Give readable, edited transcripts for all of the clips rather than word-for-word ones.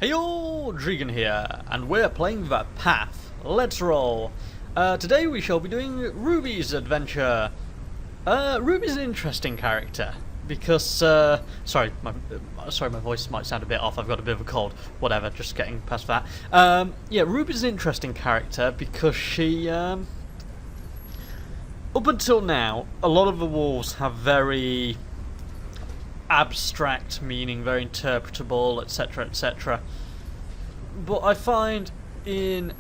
Heyo, Drigan here, and we're playing The Path. Let's roll. Today we shall be doing Ruby's adventure. Ruby's an interesting character because, sorry, my voice might sound a bit off. I've got a bit of a cold. Whatever, just getting past that. Yeah, Ruby's an interesting character because she, up until now, a lot of the wolves have very abstract meaning, very interpretable, etc., etc. But I find in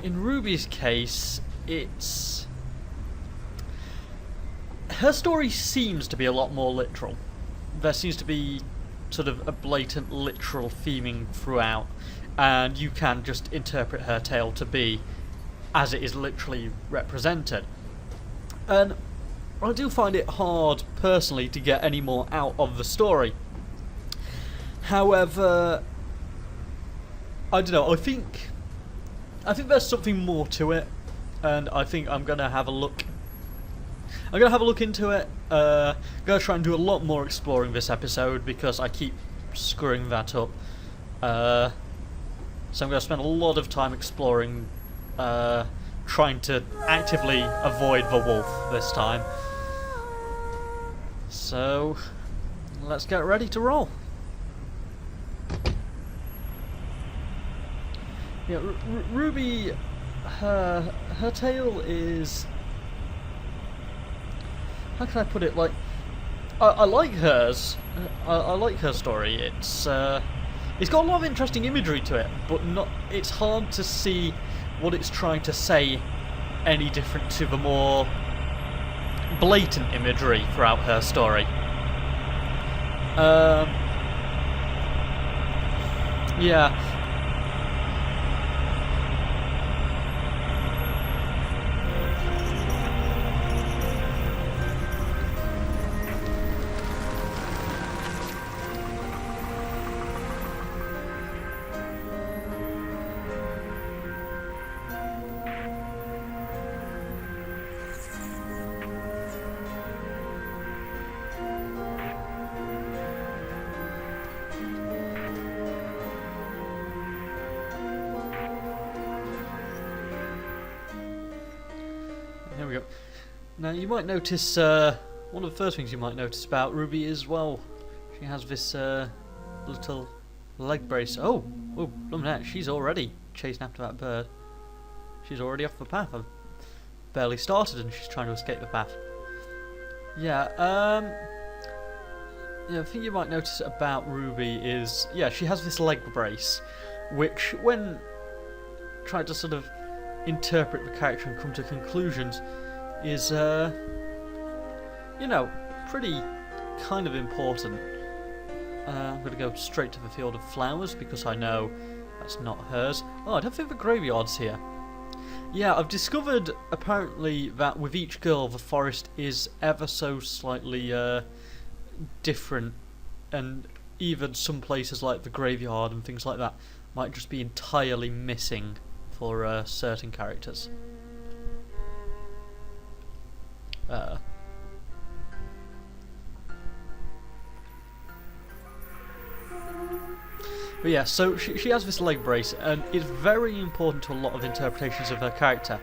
Ruby's case, her story seems to be a lot more literal. There seems to be sort of a blatant literal theming throughout, and you can just interpret her tale to be as it is literally represented. And I do find it hard, personally, to get any more out of the story. However, I don't know, I think there's something more to it, and I think I'm going to have a look. I'm going to have a look into it. I'm going to try and do a lot more exploring this episode, because I keep screwing that up. So I'm going to spend a lot of time exploring, trying to actively avoid the wolf this time. So, let's get ready to roll. Yeah, Ruby, her tale is... how can I put it? Like, I like hers. I like her story. It's got a lot of interesting imagery to it, but it's hard to see what it's trying to say any different to the more blatant imagery throughout her story. Yeah. There we go. Now you might notice, one of the first things you might notice about Ruby is, well, she has this little leg brace. Oh, look at that, she's already chasing after that bird. She's already off the path. I've barely started and she's trying to escape the path. Yeah, the thing you might notice about Ruby is, yeah, she has this leg brace, which when trying to sort of interpret the character and come to conclusions is, you know, pretty kind of important. I'm going to go straight to the field of flowers because I know that's not hers. Oh, I don't think the graveyard's here. Yeah, I've discovered apparently that with each girl the forest is ever so slightly different, and even some places like the graveyard and things like that might just be entirely missing for certain characters. But yeah, so she has this leg brace, and it's very important to a lot of interpretations of her character.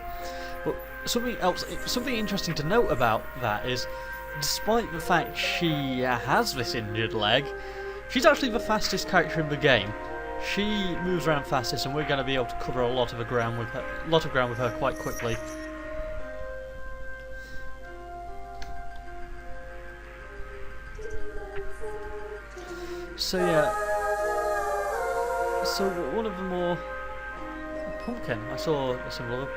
But something interesting to note about that is, despite the fact she has this injured leg, she's actually the fastest character in the game. She moves around fastest, and we're going to be able to cover a lot of ground with her quite quickly. So yeah. So one of the more pumpkin. I saw a symbol of.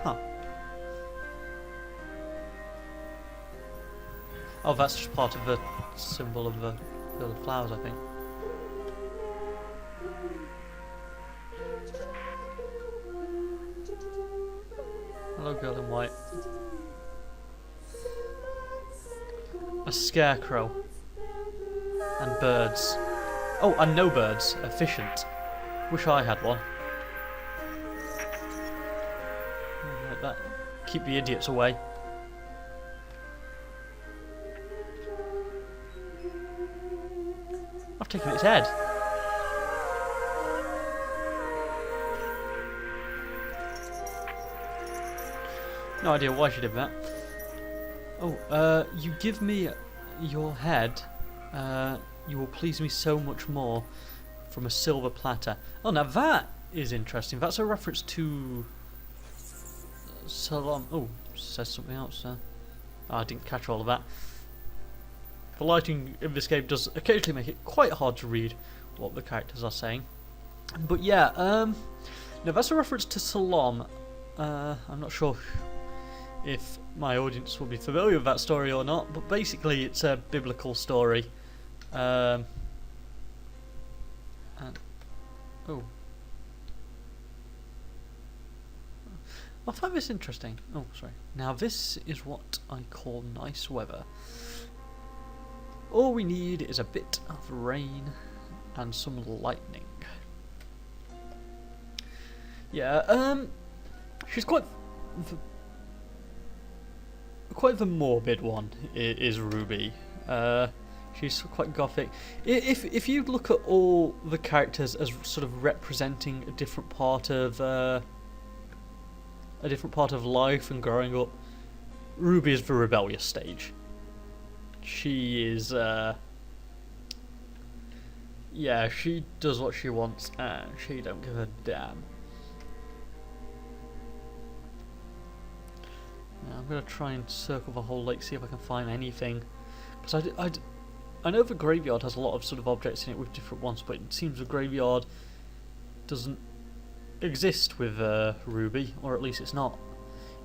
Huh. Oh, that's just part of the symbol of the field of flowers, I think. Hello, girl in white. A scarecrow. And birds. Oh, and no birds. Efficient. Wish I had one. Like that. Keep the idiots away. I've taken its head. No idea why she did that. Oh, you give me your head, you will please me so much more from a silver platter. Oh, now that is interesting. That's a reference to Salom. Oh, says something else there. Oh, I didn't catch all of that. The lighting in this game does occasionally make it quite hard to read what the characters are saying. But yeah, now that's a reference to Salom. I'm not sure if my audience will be familiar with that story or not, but basically it's a biblical story. And, oh. I find this interesting. Oh, sorry. Now this is what I call nice weather. All we need is a bit of rain and some lightning. Yeah, she's quite the morbid one, is Ruby. She's quite gothic. If you look at all the characters as sort of representing a different part of life and growing up, Ruby is the rebellious stage. She is, yeah, she does what she wants and she don't give a damn. Now I'm going to try and circle the whole lake, see if I can find anything. Because I know the graveyard has a lot of sort of objects in it with different ones, but it seems the graveyard doesn't exist with Ruby, or at least it's not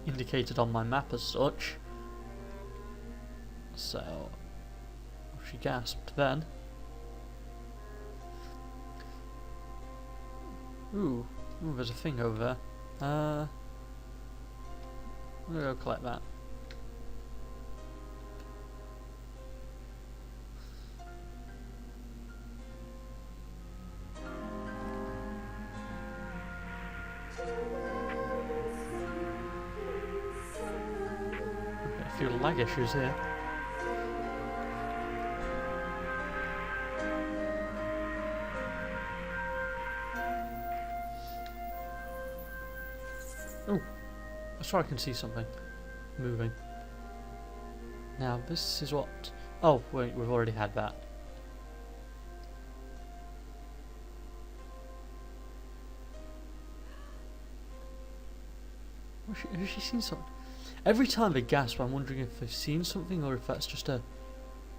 indicated on my map as such. So, she gasped then. Ooh, there's a thing over there. I'm gonna go collect that. Okay, a few lag issues here. Oh, that's where I can see something moving. Now this is what... Oh, wait, we've already had that. Has she seen something? Every time they gasp, I'm wondering if they've seen something or if that's just a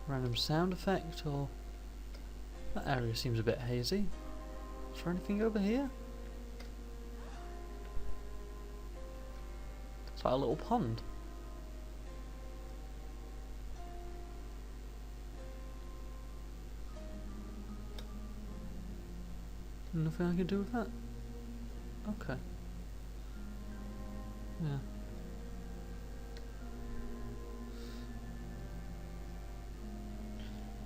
random sound effect, or... That area seems a bit hazy. Is there anything over here? It's like a little pond. Nothing I can do with that? Okay. Yeah.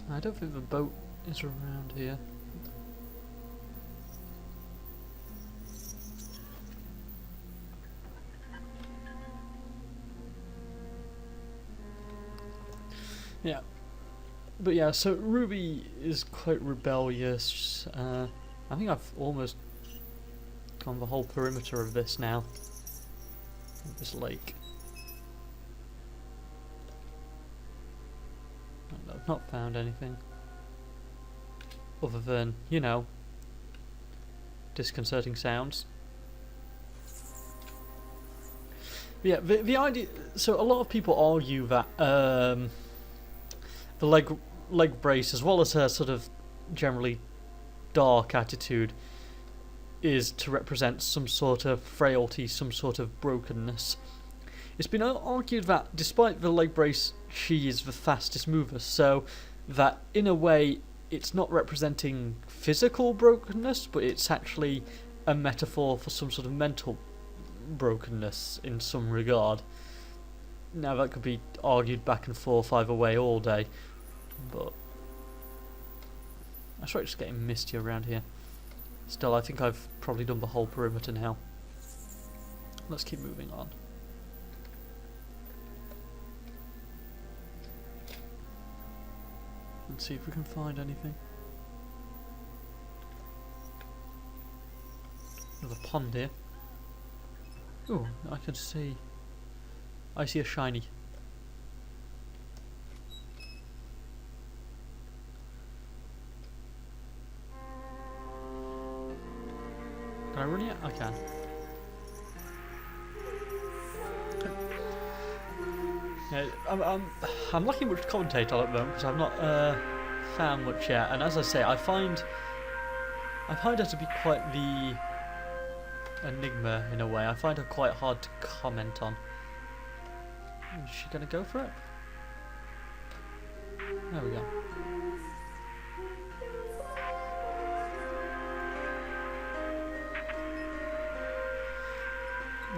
I don't think the boat is around here. Yeah. But yeah, so Ruby is quite rebellious. I think I've almost gone the whole perimeter of this now. Of this lake. And I've not found anything. Other than, you know, disconcerting sounds. Yeah, the idea... So a lot of people argue that the leg brace, as well as her sort of generally dark attitude, is to represent some sort of frailty, some sort of brokenness. It's been argued that despite the leg brace, she is the fastest mover, so that in a way it's not representing physical brokenness, but it's actually a metaphor for some sort of mental brokenness in some regard. Now that could be argued back and forth either way all day, but I swear it's getting misty around here. Still, I think I've probably done the whole perimeter now. Let's keep moving on. And see if we can find anything. Another pond here. Oh, I can see. I see a shiny. Can I run it? I can. Yeah, I'm lacking much commentate on at the moment because I've not found much yet. And as I say, I find her to be quite the enigma in a way. I find her quite hard to comment on. Is she gonna go for it? There we go.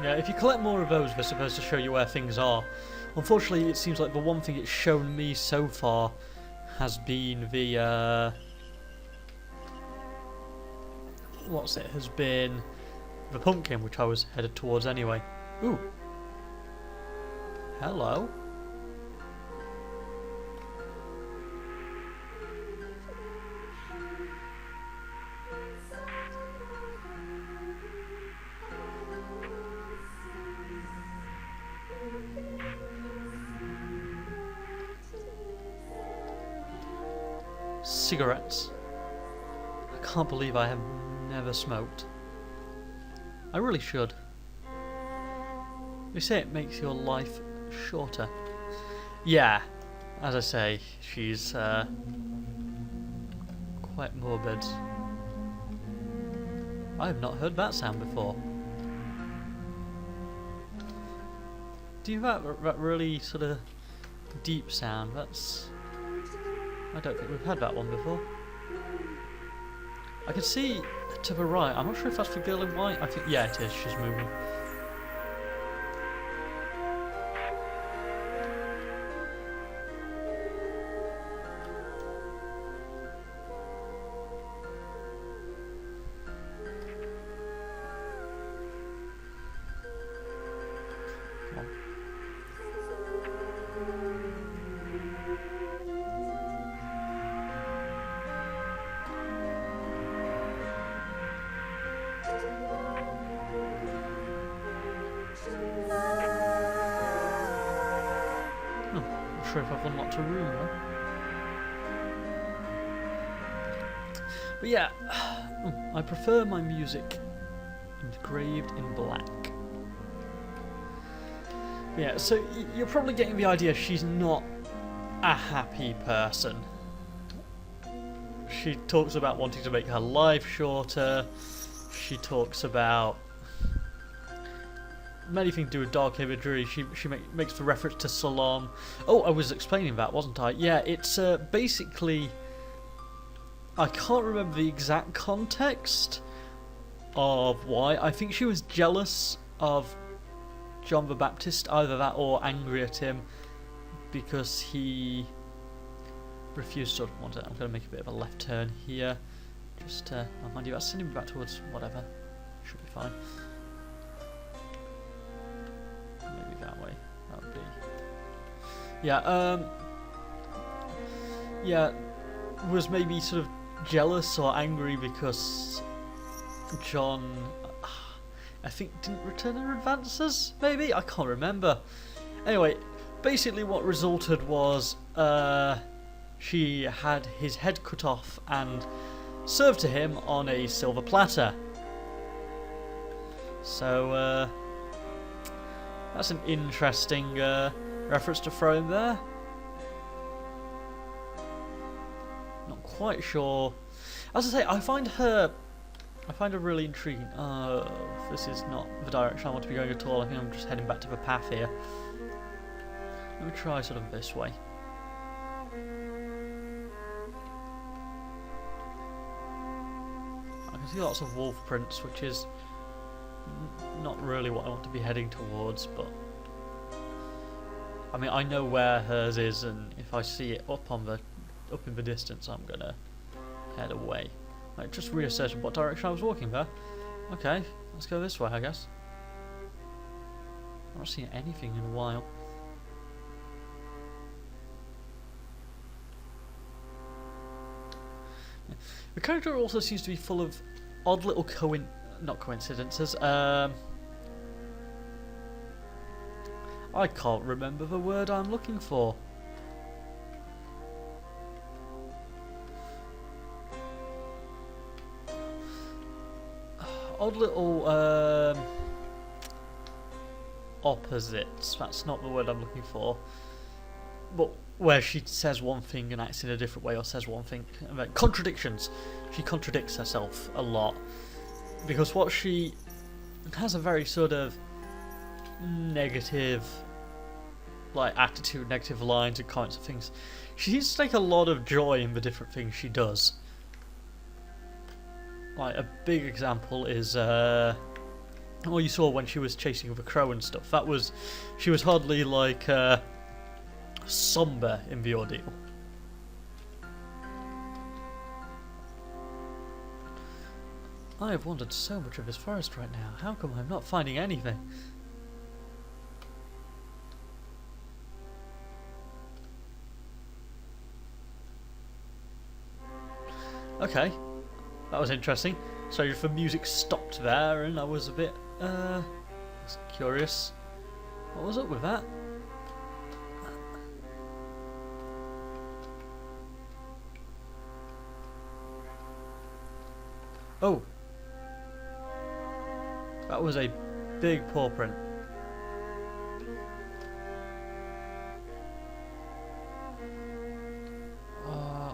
Yeah, if you collect more of those, they're supposed to show you where things are. Unfortunately, it seems like the one thing it's shown me so far has been the has been the pumpkin, which I was headed towards anyway. Ooh. Hello. Cigarettes. I can't believe I have never smoked. I really should. They say it makes your life shorter. Yeah, as I say, she's quite morbid. I have not heard that sound before. Do you have that really sort of deep sound? That's... I don't think we've had that one before. I can see to the right. I'm not sure if that's the girl in white. I think, yeah, it is. She's moving. Come on. Not sure if I've unlocked a room though. But yeah, I prefer my music engraved in black. But yeah, so you're probably getting the idea she's not a happy person. She talks about wanting to make her life shorter. She talks about many things to do with dark imagery. She makes the reference to Salom. Oh, I was explaining that, wasn't I? Yeah, it's basically... I can't remember the exact context of why. I think she was jealous of John the Baptist, either that or angry at him because he refused to want it. I'm going to make a bit of a left turn here. Just, oh, mind you, that's sending me back towards whatever. Should be fine. Maybe that way. That would be... Yeah, yeah, was maybe sort of jealous or angry because John, I think, didn't return her advances, maybe? I can't remember. Anyway, basically what resulted was she had his head cut off and served to him on a silver platter. So, that's an interesting reference to throw in there. Not quite sure. As I say, I find her really intriguing. This is not the direction I want to be going at all. I think I'm just heading back to the path here. Let me try sort of this way. I can see lots of wolf prints, which is not really what I want to be heading towards, but I mean, I know where hers is, and if I see it up in the distance, I'm gonna head away. Like, just reassess what direction I was walking there. Okay, let's go this way, I guess. I've not seen anything in a while. The character also seems to be full of odd little not coincidences. I can't remember the word I'm looking for. Odd little opposites. That's not the word I'm looking for. But where she says one thing and acts in a different way, or says one thing. Contradictions. She contradicts herself a lot. Because what she has a very sort of negative attitude, negative lines and kinds of things. She seems to take a lot of joy in the different things she does. Like, a big example is what you saw when she was chasing the crow and stuff. That was, she was hardly somber in the ordeal. I have wandered so much of this forest right now. How come I'm not finding anything? Okay, that was interesting. So the music stopped there, and I was a bit curious. What was up with that? Oh, that was a big paw print.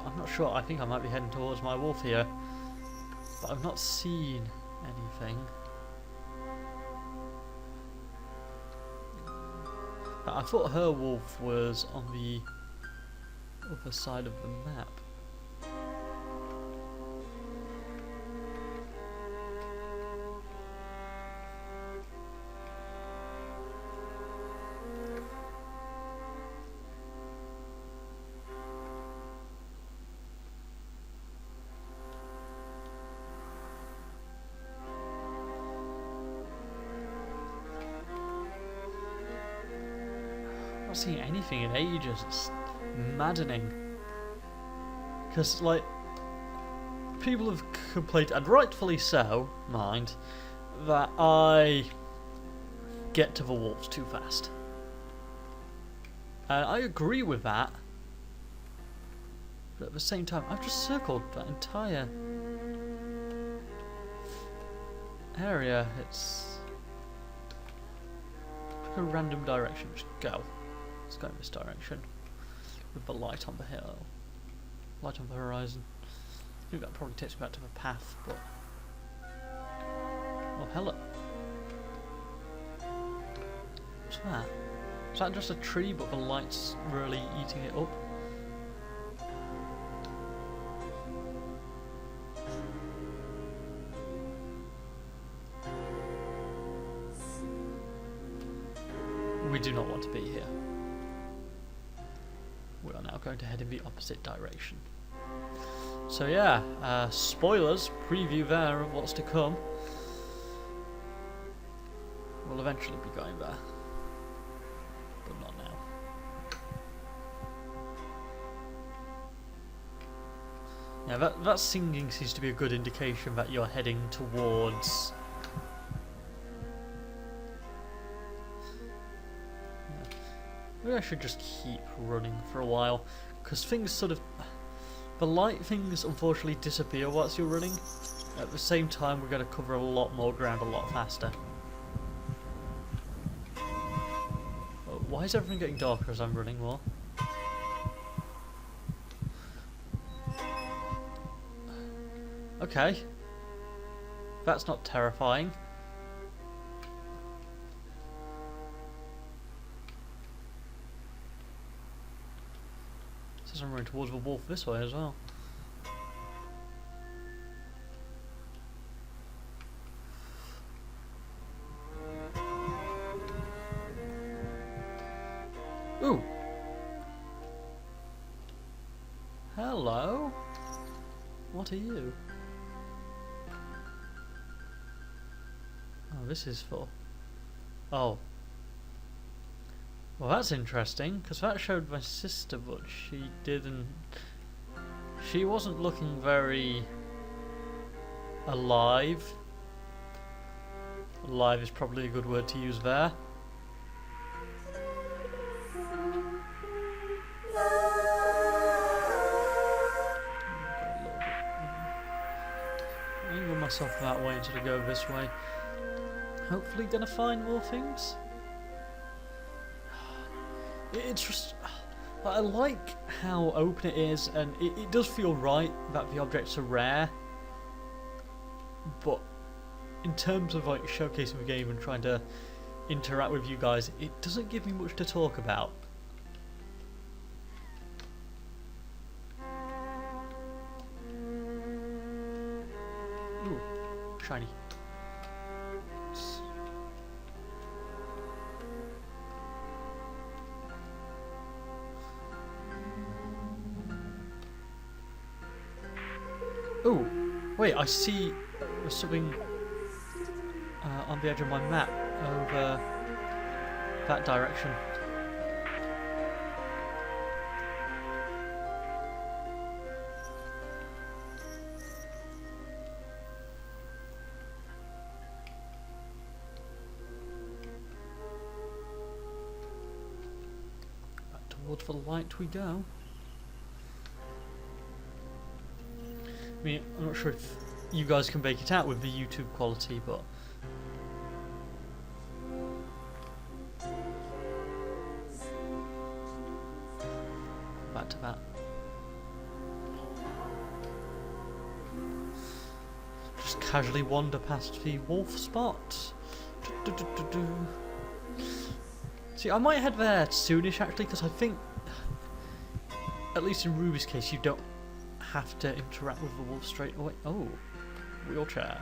I'm not sure. I think I might be heading towards my wolf here, but I've not seen anything. I thought her wolf was on the other side of the map. I'm not seeing anything in ages. It's maddening. Because, like, people have complained, and rightfully so, mind, that I get to the wolves too fast. And I agree with that. But at the same time, I've just circled that entire area. It's a random direction. Just go. Let's go in this direction with the light on the hill, light on the horizon. I think that probably takes me back to the path, but oh, hello. What's that? Is that just a tree, but the light's really eating it up? We do not want to be here. We are now going to head in the opposite direction. So yeah, spoilers, preview there of what's to come. We'll eventually be going there, but not now. Yeah, that singing seems to be a good indication that you're heading towards... Maybe I should just keep running for a while, because things sort of... The light things unfortunately disappear whilst you're running. At the same time, we're going to cover a lot more ground a lot faster. Why is everything getting darker as I'm running more? Okay. That's not terrifying. I'm running towards the wolf this way as well. Ooh. Hello. What are you? Oh, this is for... Oh. Well, that's interesting, because that showed my sister, but she didn't... She wasn't looking very... alive. Live is probably a good word to use there. Angle myself that way instead of go this way. Hopefully gonna find more things. It's just... I like how open it is, and it does feel right that the objects are rare. But in terms of like showcasing the game and trying to interact with you guys, it doesn't give me much to talk about. Ooh, shiny. Oh, wait, I see there's something on the edge of my map over that direction. Back towards the light we go. I mean, I'm not sure if you guys can make it out with the YouTube quality, but... back to that. Just casually wander past the wolf spot. See, I might head there soonish actually, because I think, at least in Ruby's case, you don't have to interact with the wolf straight away. Oh, wheelchair.